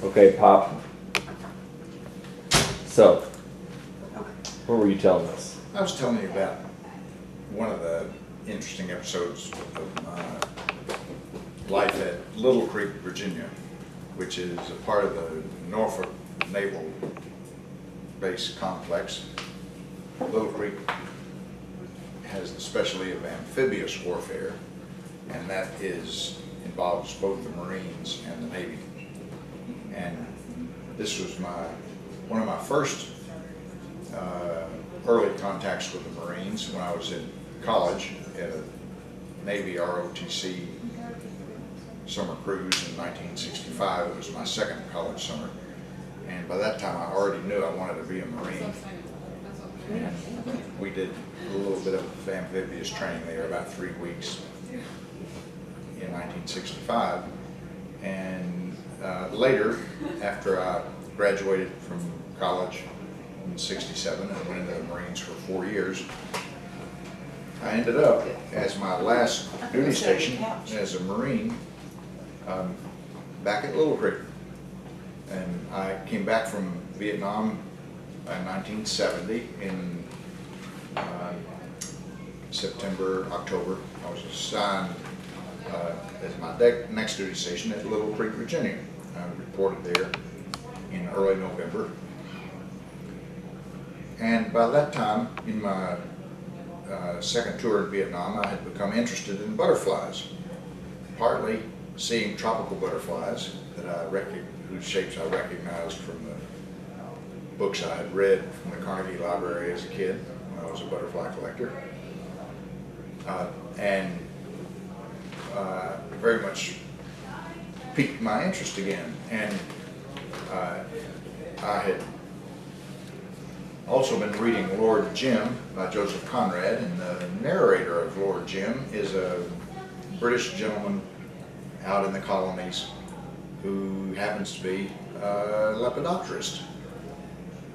Okay, Pop. So, what were you telling us? I was telling you about one of the interesting episodes of my life at Little Creek, Virginia, which is a part of the Norfolk Naval Base complex. Little Creek has the specialty of amphibious warfare, and that involves both the Marines and the Navy. And this was one of my first early contacts with the Marines when I was in college at a Navy ROTC summer cruise in 1965. It was my second college summer, and by that time I already knew I wanted to be a Marine. And we did a little bit of amphibious training there, about 3 weeks in 1965. And later, after I graduated from college in 67 and went into the Marines for 4 years, I ended up as my last duty station as a Marine back at Little Creek. And I came back from Vietnam in 1970 in September, October. I was assigned as my next duty station at Little Creek, Virginia. I reported there in early November. And by that time, in my second tour in Vietnam, I had become interested in butterflies, partly seeing tropical butterflies whose shapes I recognized from the books I had read from the Carnegie Library as a kid when I was a butterfly collector. And very much piqued my interest again. And I had also been reading Lord Jim by Joseph Conrad, and the narrator of Lord Jim is a British gentleman out in the colonies who happens to be a lepidopterist.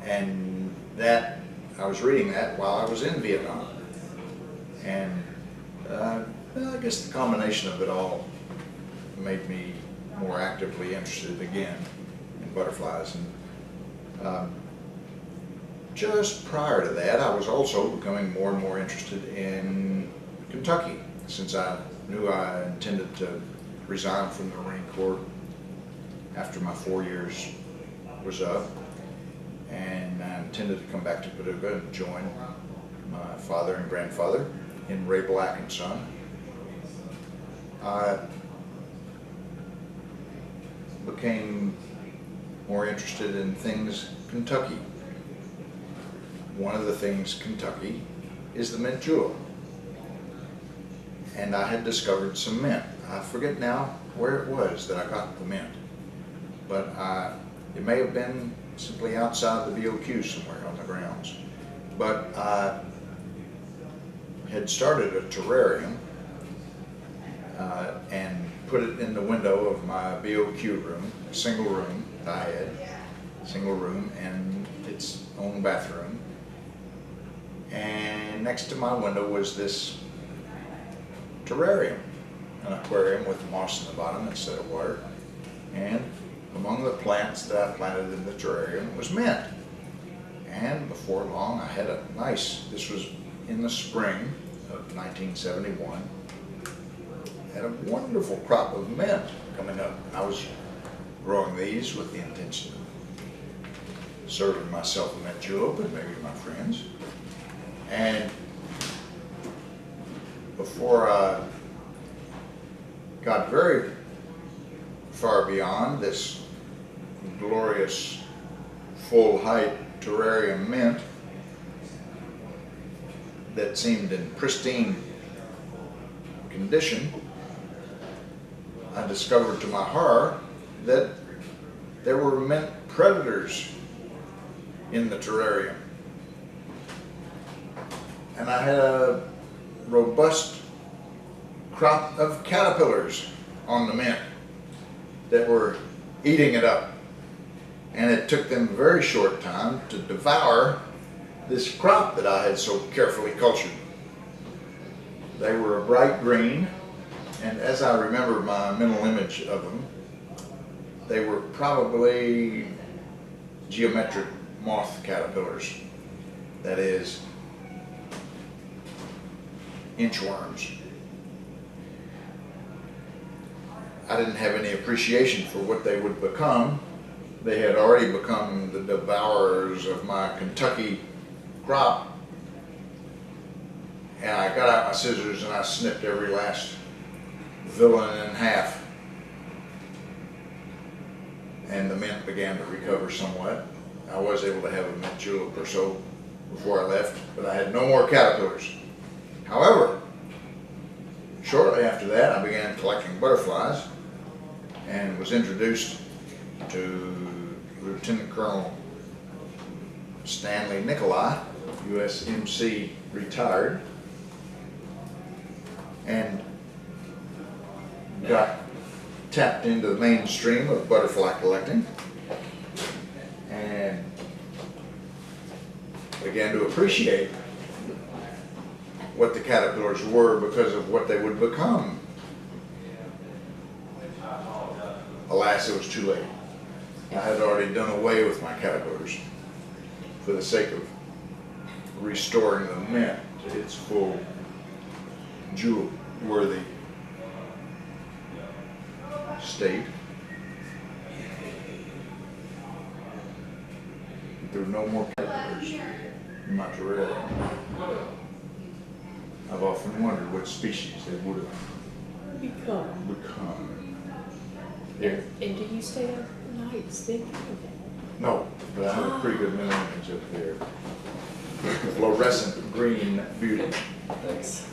And that, I was reading that while I was in Vietnam. And I guess the combination of it all made me more actively interested again in butterflies. And just prior to that, I was also becoming more and more interested in Kentucky, since I knew I intended to resign from the Marine Corps after my 4 years was up. And I intended to come back to Paducah and join my father and grandfather in Ray Black and Son. I became more interested in things Kentucky. One of the things Kentucky is the mint julep. And I had discovered some mint. I forget now where it was that I got the mint, but it may have been simply outside the BOQ somewhere on the grounds. But I had started a terrarium and put it in the window of my BOQ room, a single room that I had, single room and its own bathroom. And next to my window was this terrarium, an aquarium with moss in the bottom instead of water. And among the plants that I planted in the terrarium was mint. And before long I had this was in the spring of 1971, had a wonderful crop of mint coming up. I was growing these with the intention of serving myself a mint julep and maybe my friends. And before I got very far beyond this glorious full-height terrarium mint that seemed in pristine condition, I discovered to my horror that there were mint predators in the terrarium. And I had a robust crop of caterpillars on the mint that were eating it up. And it took them a very short time to devour this crop that I had so carefully cultured. They were a bright green, and as I remember my mental image of them, they were probably geometric moth caterpillars. That is, inchworms. I didn't have any appreciation for what they would become. They had already become the devourers of my Kentucky crop. And I got out my scissors and I snipped every last villain in half. And the mint began to recover somewhat. I was able to have a mint julep or so before I left, but I had no more caterpillars. However, shortly after that, I began collecting butterflies and was introduced to Lieutenant Colonel Stanley Nicolai, USMC retired, and got tapped into the mainstream of butterfly collecting and began to appreciate what the caterpillars were because of what they would become. Alas, it was too late. I had already done away with my caterpillars for the sake of restoring the mint to its full jewel-worthy state. There were no more caterpillars in my terrarium. I've often wondered what species they would have become. Yeah. And do you stay up nights thinking of that? No, but I have a pretty good mental image up there. Fluorescent green beauty. Thanks.